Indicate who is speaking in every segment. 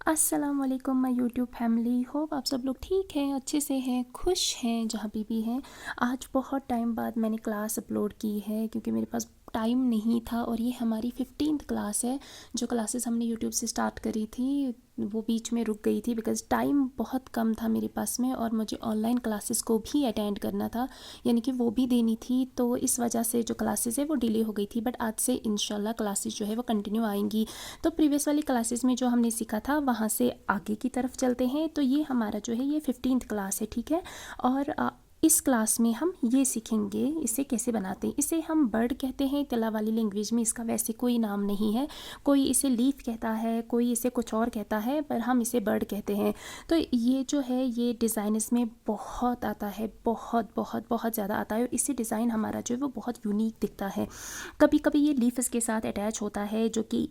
Speaker 1: अस्सलाम वालेकुम my YouTube family. Hope आप सब लोग ठीक हैं, अच्छे से हैं, खुश हैं जहाँ भी हैं। आज बहुत टाइम बाद मैंने क्लास अपलोड की है क्योंकि मेरे पास टाइम नहीं था और ये हमारी 15th क्लास है। जो क्लासेस हमने यूट्यूब से स्टार्ट करी थी वो बीच में रुक गई थी बिकॉज़ टाइम बहुत कम था मेरे पास में और मुझे ऑनलाइन क्लासेस को भी अटेंड करना था, यानी कि वो भी देनी थी। तो इस वजह से जो क्लासेस है वो डिले हो गई थी, बट आज से इंशाल्लाह क्लासेस जो है वो कंटिन्यू आएंगी। तो प्रीवियस वाली क्लासेस में जो हमने सीखा था वहाँ से आगे की तरफ चलते हैं। तो ये हमारा जो है ये 15th क्लास है, ठीक है। और इस क्लास में हम ये सीखेंगे इसे कैसे बनाते हैं। इसे हम बर्ड कहते हैं तिला वाली लैंग्वेज में, इसका वैसे कोई नाम नहीं है। कोई इसे लीफ कहता है, कोई इसे कुछ और कहता है, पर हम इसे बर्ड कहते हैं। तो ये जो है ये डिज़ाइन इसमें बहुत आता है, बहुत बहुत बहुत ज़्यादा आता है। और इसे डिज़ाइन हमारा जो है वो बहुत यूनिक दिखता है। कभी कभी ये लीफ इसके साथ अटैच होता है, जो कि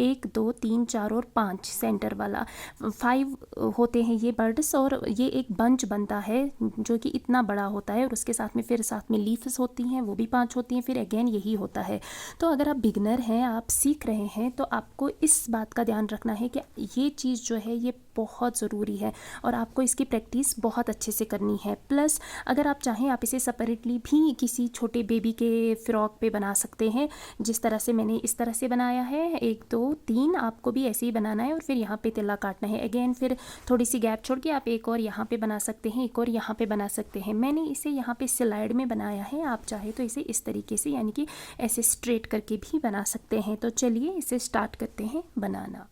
Speaker 1: 1 2 3 4 और 5 सेंटर वाला 5 होते हैं ये बर्ड्स। और ये एक बंच बनता है जो कि इतना बड़ा होता है और उसके साथ में फिर साथ में लीफ्स होती हैं, वो भी 5 होती हैं, फिर अगेन यही होता है। तो अगर आप बिगनर हैं, आप सीख रहे हैं, तो आपको इस बात का ध्यान रखना है कि ये चीज़ जो है ये बहुत ज़रूरी है और आपको इसकी प्रैक्टिस बहुत अच्छे से करनी है। प्लस अगर आप चाहें आप इसे सेपरेटली भी किसी छोटे बेबी के फ्रॉक पे बना सकते हैं, जिस तरह से मैंने इस तरह से बनाया है। 1 2 3 आपको भी ऐसे ही बनाना है और फिर यहाँ पे तिल्ला काटना है। अगेन फिर थोड़ी सी गैप छोड़ के आप एक और यहाँ पे बना सकते हैं, एक और यहाँ पे बना सकते हैं। मैंने इसे यहाँ पे स्लाइड में बनाया है, आप चाहे तो इसे इस तरीके से यानी कि ऐसे स्ट्रेट करके भी बना सकते हैं। तो चलिए इसे स्टार्ट करते हैं बनाना।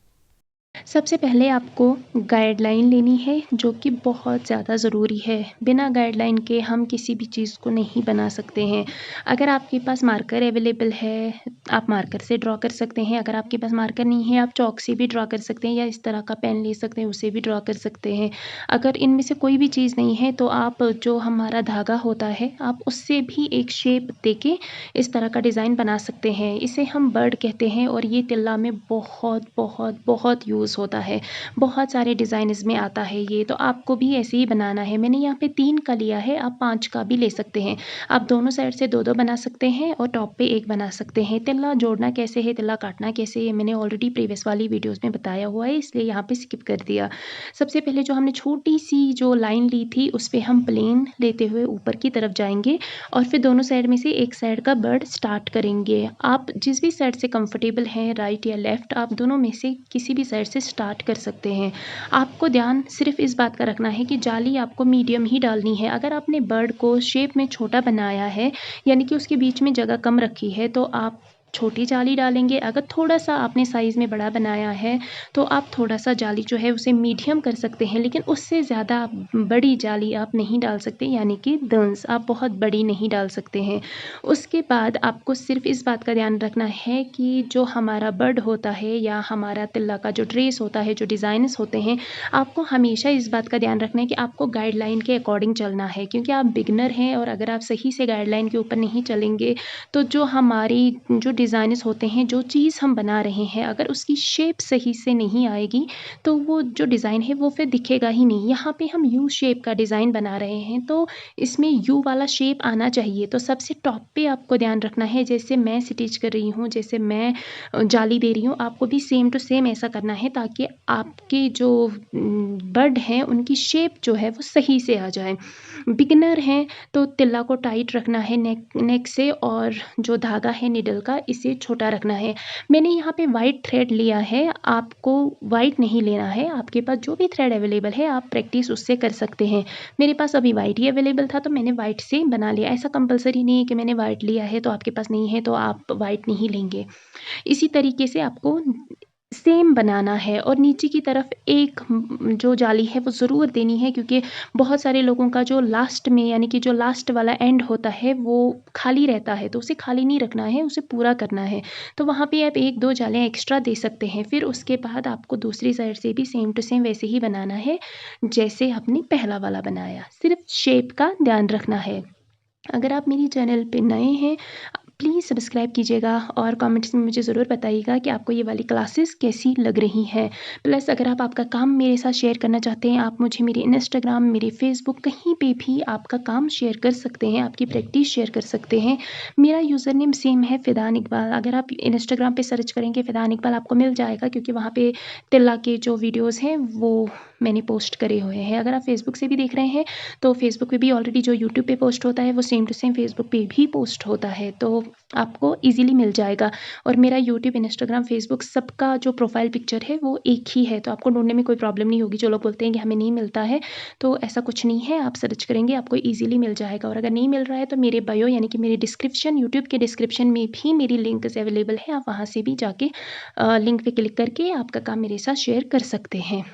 Speaker 1: सबसे पहले आपको गाइडलाइन लेनी है जो कि बहुत ज़्यादा ज़रूरी है। बिना गाइडलाइन के हम किसी भी चीज़ को नहीं बना सकते हैं। अगर आपके पास मार्कर अवेलेबल है आप मार्कर से ड्रॉ कर सकते हैं। अगर आपके पास मार्कर नहीं है आप चॉक से भी ड्रॉ कर सकते हैं या इस तरह का पेन ले सकते हैं, उसे भी ड्रॉ कर सकते हैं। अगर इनमें से कोई भी चीज़ नहीं है तो आप जो हमारा धागा होता है आप उससे भी एक शेप देके इस तरह का डिज़ाइन बना सकते हैं। इसे हम बर्ड कहते हैं और ये तिल्ला में बहुत बहुत बहुत यूज़ होता है। बहुत सारे डिज़ाइन इसमें आता है ये, तो आपको भी ऐसे ही बनाना है। मैंने यहाँ पे 3 का लिया है, आप 5 का भी ले सकते हैं। आप दोनों साइड से 2-2 बना सकते हैं और टॉप पे 1 बना सकते हैं। तिल्ला जोड़ना कैसे है, तिल्ला काटना कैसे है, मैंने ऑलरेडी प्रीवियस वाली वीडियोज़ में बताया हुआ है, इसलिए यहाँ पे स्किप कर दिया। सबसे पहले जो हमने छोटी सी जो लाइन ली थी उस पे हम प्लेन लेते हुए ऊपर की तरफ जाएंगे और फिर दोनों साइड में से एक साइड का बर्ड स्टार्ट करेंगे। आप जिस भी साइड से कंफर्टेबल हैं, राइट या लेफ़्ट, आप दोनों में से किसी भी साइड से स्टार्ट कर सकते हैं। आपको ध्यान सिर्फ इस बात का रखना है कि जाली आपको मीडियम ही डालनी है। अगर आपने बर्ड को शेप में छोटा बनाया है यानी कि उसके बीच में जगह कम रखी है तो आप छोटी जाली डालेंगे। अगर थोड़ा सा आपने साइज़ में बड़ा बनाया है तो आप थोड़ा सा जाली जो है उसे मीडियम कर सकते हैं, लेकिन उससे ज़्यादा बड़ी जाली आप नहीं डाल सकते, यानी कि दंस आप बहुत बड़ी नहीं डाल सकते हैं। उसके बाद आपको सिर्फ इस बात का ध्यान रखना है कि जो हमारा बर्ड होता है या हमारा तिल्ला का जो ड्रेस होता है, जो डिज़ाइन्स होते हैं, आपको हमेशा इस बात का ध्यान रखना है कि आपको गाइडलाइन के अकॉर्डिंग चलना है, क्योंकि आप बिगनर हैं और अगर आप सही से गाइडलाइन के ऊपर नहीं चलेंगे तो जो हमारी जो डिज़ाइन्स होते हैं, जो चीज़ हम बना रहे हैं, अगर उसकी शेप सही से नहीं आएगी तो वो जो डिज़ाइन है वो फिर दिखेगा ही नहीं। यहाँ पे हम यू शेप का डिज़ाइन बना रहे हैं तो इसमें यू वाला शेप आना चाहिए। तो सबसे टॉप पे आपको ध्यान रखना है, जैसे मैं स्टिच कर रही हूँ, जैसे मैं जाली दे रही हूँ, आपको भी सेम टू सेम ऐसा करना है ताकि आपके जो बर्ड हैं उनकी शेप जो है वो सही से आ जाए। बिगिनर हैं तो तिल्ला को टाइट रखना है नेक से, और जो धागा है निडल का इसे छोटा रखना है। मैंने यहाँ पे वाइट थ्रेड लिया है, आपको वाइट नहीं लेना है। आपके पास जो भी थ्रेड अवेलेबल है आप प्रैक्टिस उससे कर सकते हैं। मेरे पास अभी वाइट ही अवेलेबल था तो मैंने वाइट से बना लिया। ऐसा कंपलसरी नहीं है कि मैंने वाइट लिया है तो आपके पास नहीं है तो आप वाइट नहीं लेंगे। इसी तरीके से आपको सेम बनाना है और नीचे की तरफ एक जो जाली है वो ज़रूर देनी है, क्योंकि बहुत सारे लोगों का जो लास्ट में यानी कि जो लास्ट वाला एंड होता है वो खाली रहता है, तो उसे खाली नहीं रखना है, उसे पूरा करना है। तो वहाँ पे आप 1-2 जालियाँ एक्स्ट्रा दे सकते हैं। फिर उसके बाद आपको दूसरी साइड से भी सेम टू सेम वैसे ही बनाना है जैसे आपने पहला वाला बनाया, सिर्फ शेप का ध्यान रखना है। अगर आप मेरी चैनल पे नए हैं प्लीज़ सब्सक्राइब कीजिएगा और कमेंट्स में मुझे ज़रूर बताइएगा कि आपको ये वाली क्लासेस कैसी लग रही हैं। प्लस अगर आप आपका काम मेरे साथ शेयर करना चाहते हैं, आप मुझे मेरे इंस्टाग्राम, मेरे फेसबुक कहीं पे भी आपका काम शेयर कर सकते हैं, आपकी प्रैक्टिस शेयर कर सकते हैं। मेरा यूज़र नेम सेम है फ़िदान इकबाल। अगर आप इंस्टाग्राम पे सर्च करेंगे फ़िदान इकबाल आपको मिल जाएगा, क्योंकि वहाँ पे तिल्ला के जो वीडियोज़ हैं वो मैंने पोस्ट करे हुए हैं। अगर आप फेसबुक से भी देख रहे हैं तो फेसबुक पे भी ऑलरेडी जो यूट्यूब पे पोस्ट होता है वो सेम टू सेम फेसबुक पे भी पोस्ट होता है, तो आपको ईज़िली मिल जाएगा। और मेरा यूट्यूब, इंस्टाग्राम, फेसबुक सबका जो प्रोफाइल पिक्चर है वो एक ही है, तो आपको ढूँढने में कोई प्रॉब्लम नहीं होगी। जो लोग बोलते हैं कि हमें नहीं मिलता है, तो ऐसा कुछ नहीं है, आप सर्च करेंगे आपको ईज़िली मिल जाएगा। और अगर नहीं मिल रहा है तो मेरे बायो यानी कि मेरे डिस्क्रिप्शन, यूट्यूब के डिस्क्रिप्शन में भी मेरी लिंक्स अवेलेबल है, आप वहाँ से भी जाके लिंक पे क्लिक करके आपका काम मेरे साथ शेयर कर सकते हैं।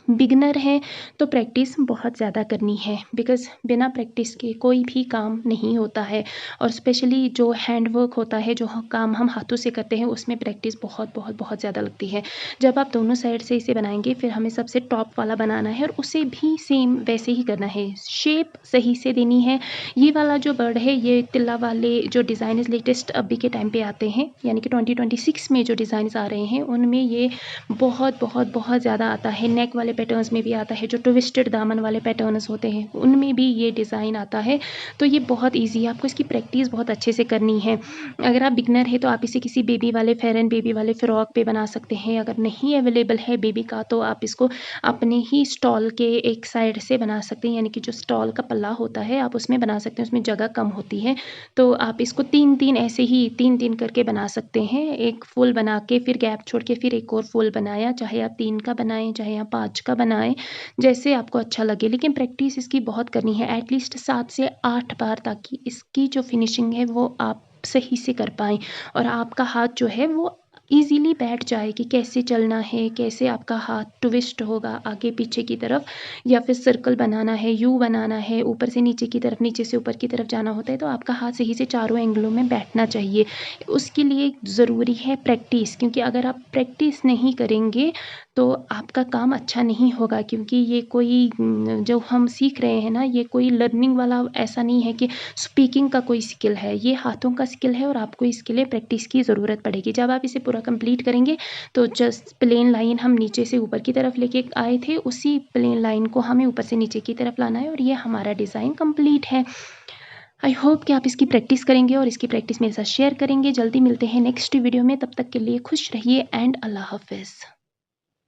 Speaker 1: बिगिनर हैं तो प्रैक्टिस बहुत ज़्यादा करनी है, बिकॉज़ बिना प्रैक्टिस के कोई भी काम नहीं होता है। और स्पेशली जो हैंड वर्क होता है, जो काम हम हाथों से करते हैं, उसमें प्रैक्टिस बहुत बहुत बहुत ज़्यादा लगती है। जब आप दोनों साइड से इसे बनाएंगे, फिर हमें सबसे टॉप वाला बनाना है और उसे भी सेम वैसे ही करना है, शेप सही से देनी है। ये वाला जो बर्ड है, ये तिल्ला वाले जो डिज़ाइन लेटेस्ट अभी के टाइम पे आते हैं, यानी कि 2026 में जो डिज़ाइंस आ रहे हैं उनमें ये बहुत बहुत बहुत ज़्यादा आता है। नेक वाले पैटर्न्स में भी आता है, जो ट्विस्टेड दामन वाले पैटर्न्स होते हैं उनमें भी ये डिज़ाइन आता है। तो ये बहुत ईजी है, आपको इसकी प्रैक्टिस बहुत अच्छे से करनी है। अगर आप बिगनर है तो आप इसे किसी बेबी वाले फेरन, बेबी वाले फ्रॉक पे बना सकते हैं। अगर नहीं अवेलेबल है बेबी का तो आप इसको अपने ही स्टॉल के एक साइड से बना सकते हैं, यानी कि जो स्टॉल का पल्ला होता है आप उसमें बना सकते हैं, उसमें जगह कम होती है। तो आप इसको 3-3 ऐसे ही 3-3 करके बना सकते हैं। एक फुल बना के फिर गैप छोड़ के फिर एक और फुल बनाया, चाहे आप 3 का बनाएं चाहे आप 5 का बनाएं, जैसे आपको अच्छा लगे। लेकिन प्रैक्टिस इसकी बहुत करनी है, एटलीस्ट 7 से 8 बार, ताकि इसकी जो फिनिशिंग है वो आप सही से कर पाएँ और आपका हाथ जो है वो ईज़िली बैठ जाए कि कैसे चलना है, कैसे आपका हाथ ट्विस्ट होगा आगे पीछे की तरफ, या फिर सर्कल बनाना है, यू बनाना है, ऊपर से नीचे की तरफ, नीचे से ऊपर की तरफ जाना होता है, तो आपका हाथ सही से चारों एंगलों में बैठना चाहिए। उसके लिए ज़रूरी है प्रैक्टिस, क्योंकि अगर आप प्रैक्टिस नहीं करेंगे तो आपका काम अच्छा नहीं होगा। क्योंकि ये कोई जो हम सीख रहे हैं ना, ये कोई लर्निंग वाला ऐसा नहीं है कि स्पीकिंग का कोई स्किल है, ये हाथों का स्किल है और आपको इसके लिए प्रैक्टिस की ज़रूरत पड़ेगी। जब आप इसे पूरा कंप्लीट करेंगे तो जस्ट प्लेन लाइन हम नीचे से ऊपर की तरफ लेके आए थे, उसी प्लेन लाइन को हमें ऊपर से नीचे की तरफ लाना है और ये हमारा डिज़ाइन कंप्लीट है। आई होप कि आप इसकी प्रैक्टिस करेंगे और इसकी प्रैक्टिस मेरे साथ शेयर करेंगे। जल्दी मिलते हैं नेक्स्ट वीडियो में, तब तक के लिए खुश रहिए एंड अल्लाह हाफ़िज़।